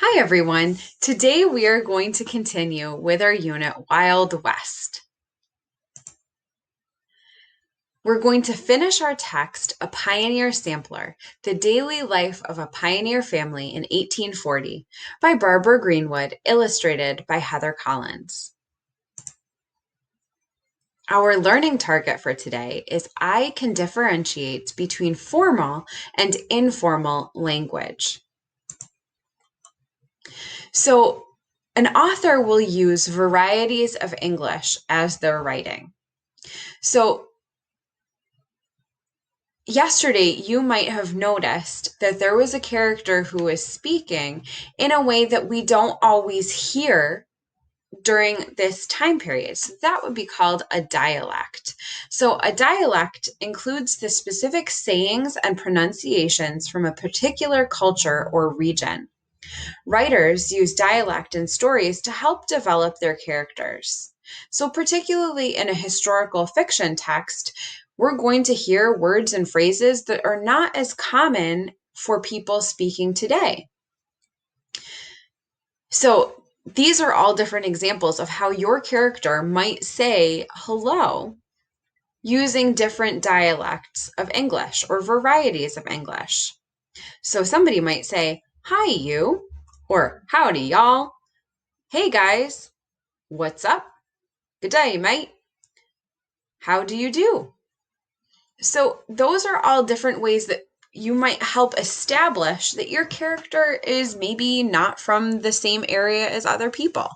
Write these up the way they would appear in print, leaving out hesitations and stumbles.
Hi everyone. Today we are going to continue with our unit Wild West. We're going to finish our text, A Pioneer Sampler, The Daily Life of a Pioneer Family in 1840 by Barbara Greenwood, illustrated by Heather Collins. Our learning target for today is I can differentiate between formal and informal language. So, an author will use varieties of English as their writing. So, yesterday you might have noticed that there was a character who was speaking in a way that we don't always hear during this time period. So that would be called a dialect. So a dialect includes the specific sayings and pronunciations from a particular culture or region. Writers use dialect in stories to help develop their characters. So, particularly in a historical fiction text, we're going to hear words and phrases that are not as common for people speaking today. So, these are all different examples of how your character might say hello using different dialects of English or varieties of English. So, somebody might say, "Hi, you," or "Howdy, y'all." "Hey, guys. What's up? Good day, mate. How do you do?" So those are all different ways that you might help establish that your character is maybe not from the same area as other people,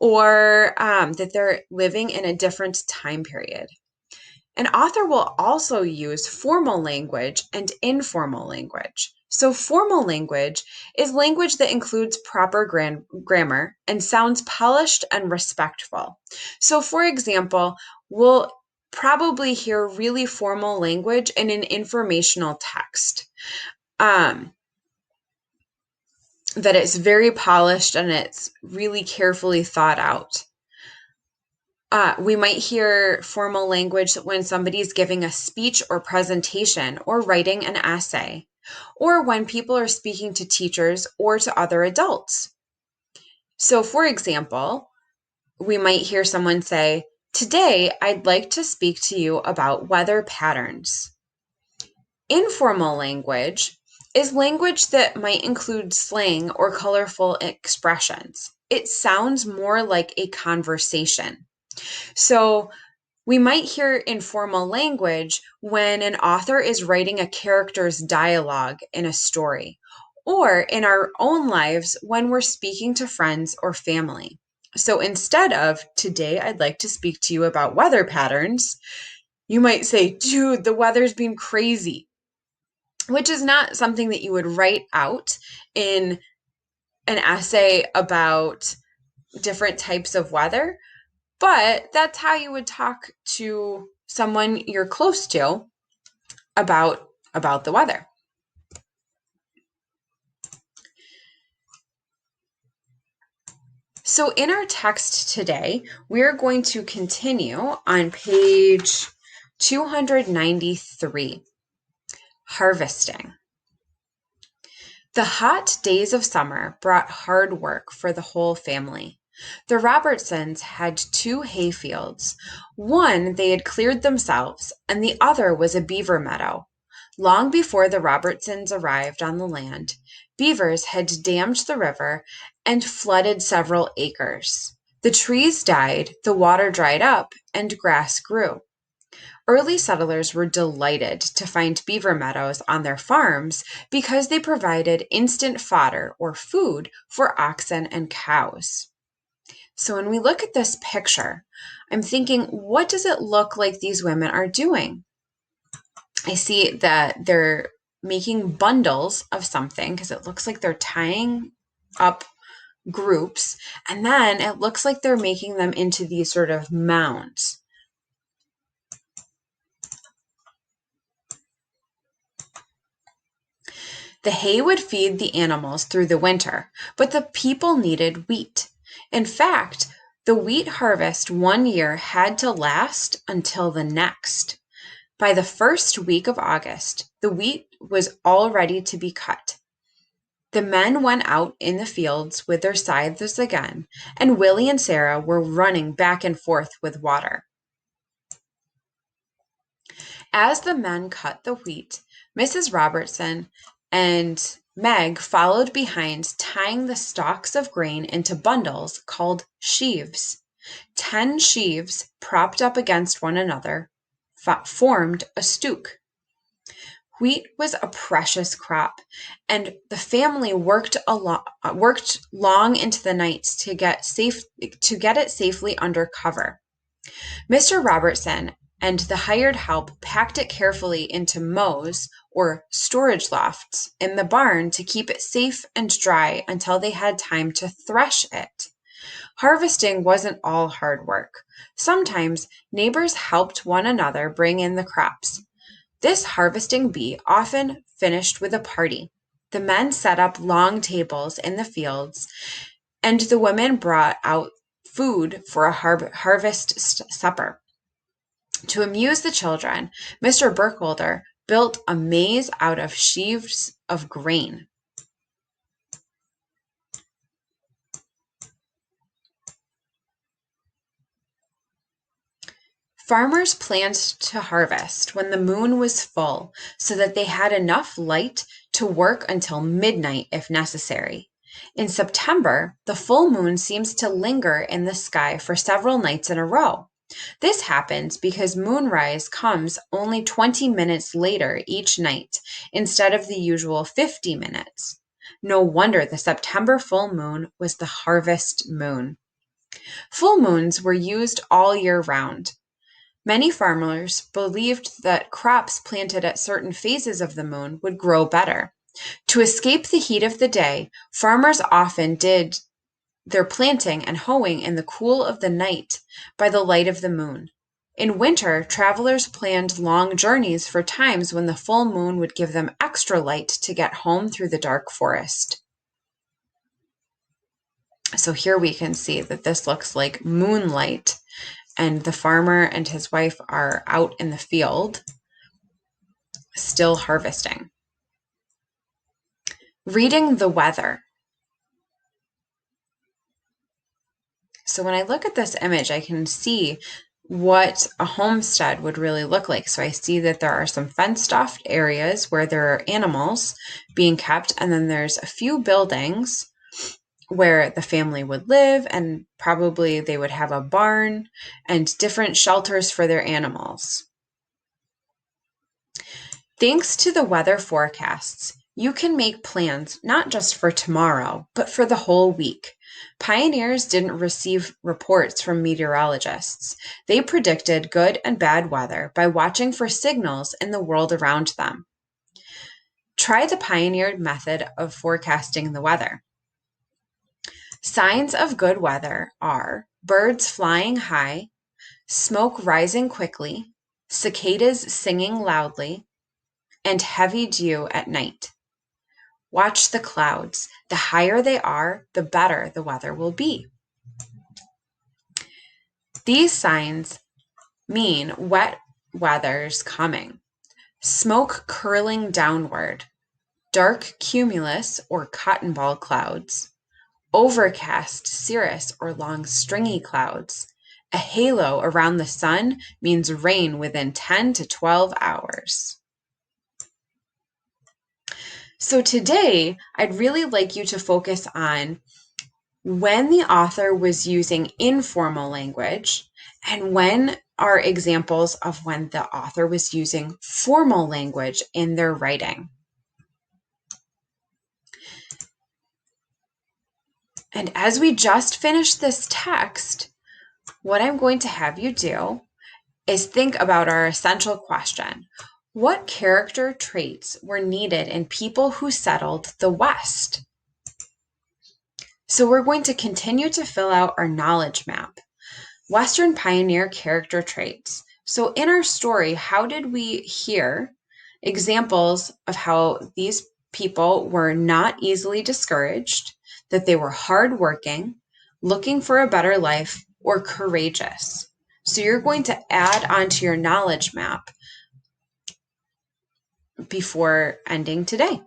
or that they're living in a different time period. An author will also use formal language and informal language. So formal language is language that includes proper grammar and sounds polished and respectful. So for example, we'll probably hear really formal language in an informational text. That it's very polished and it's really carefully thought out. We might hear formal language when somebody's giving a speech or presentation or writing an essay, or when people are speaking to teachers or to other adults. So, for example, we might hear someone say, "Today, I'd like to speak to you about weather patterns." Informal language is language that might include slang or colorful expressions. It sounds more like a conversation. So we might hear informal language when an author is writing a character's dialogue in a story, or in our own lives when we're speaking to friends or family. So instead of "Today I'd like to speak to you about weather patterns," you might say, "Dude, the weather's been crazy," which is not something that you would write out in an essay about different types of weather. But that's how you would talk to someone you're close to about the weather. So in our text today, we're going to continue on page 293, harvesting. The hot days of summer brought hard work for the whole family. The Robertsons had two hayfields. One they had cleared themselves, and the other was a beaver meadow. Long before the Robertsons arrived on the land, beavers had dammed the river and flooded several acres. The trees died, the water dried up, and grass grew. Early settlers were delighted to find beaver meadows on their farms because they provided instant fodder or food for oxen and cows. So when we look at this picture, I'm thinking, what does it look like these women are doing? I see that they're making bundles of something because it looks like they're tying up groups, and then it looks like they're making them into these sort of mounds. The hay would feed the animals through the winter, but the people needed wheat. In fact, the wheat harvest one year had to last until the next. By the first week of August, the wheat was all ready to be cut. The men went out in the fields with their scythes again, and Willie and Sarah were running back and forth with water. As the men cut the wheat, Mrs. Robertson and Meg followed behind, tying the stalks of grain into bundles called sheaves. 10 sheaves, propped up against one another, formed a stook. Wheat was a precious crop, and the family worked long into the night to get it safely under cover. Mr. Robertson and the hired help packed it carefully into mows, or storage lofts, in the barn to keep it safe and dry until they had time to thresh it. Harvesting wasn't all hard work. Sometimes neighbors helped one another bring in the crops. This harvesting bee often finished with a party. The men set up long tables in the fields, and the women brought out food for a harvest supper. To amuse the children, Mr. Burkholder built a maze out of sheaves of grain. Farmers planned to harvest when the moon was full so that they had enough light to work until midnight if necessary. In September, the full moon seems to linger in the sky for several nights in a row. This happens because moonrise comes only 20 minutes later each night instead of the usual 50 minutes. No wonder the September full moon was the harvest moon. Full moons were used all year round. Many farmers believed that crops planted at certain phases of the moon would grow better. To escape the heat of the day, farmers often did their planting and hoeing in the cool of the night by the light of the moon. In winter, travelers planned long journeys for times when the full moon would give them extra light to get home through the dark forest. So here we can see that this looks like moonlight, and the farmer and his wife are out in the field, still harvesting. Reading the weather. So when I look at this image, I can see what a homestead would really look like. So I see that there are some fenced-off areas where there are animals being kept, and then there's a few buildings where the family would live, and probably they would have a barn and different shelters for their animals. Thanks to the weather forecasts, you can make plans not just for tomorrow, but for the whole week. Pioneers didn't receive reports from meteorologists. They predicted good and bad weather by watching for signals in the world around them. Try the pioneered method of forecasting the weather. Signs of good weather are birds flying high, smoke rising quickly, cicadas singing loudly, and heavy dew at night. Watch the clouds. The higher they are, the better the weather will be. These signs mean wet weather's coming. Smoke curling downward, dark cumulus or cotton ball clouds, overcast cirrus or long stringy clouds. A halo around the sun means rain within 10 to 12 hours. So today, I'd really like you to focus on when the author was using informal language and when are examples of when the author was using formal language in their writing. And as we just finished this text, what I'm going to have you do is think about our essential question. What character traits were needed in people who settled the West? So we're going to continue to fill out our knowledge map. Western pioneer character traits. So in our story, how did we hear examples of how these people were not easily discouraged, that they were hardworking, looking for a better life, or courageous? So you're going to add onto your knowledge map before ending today.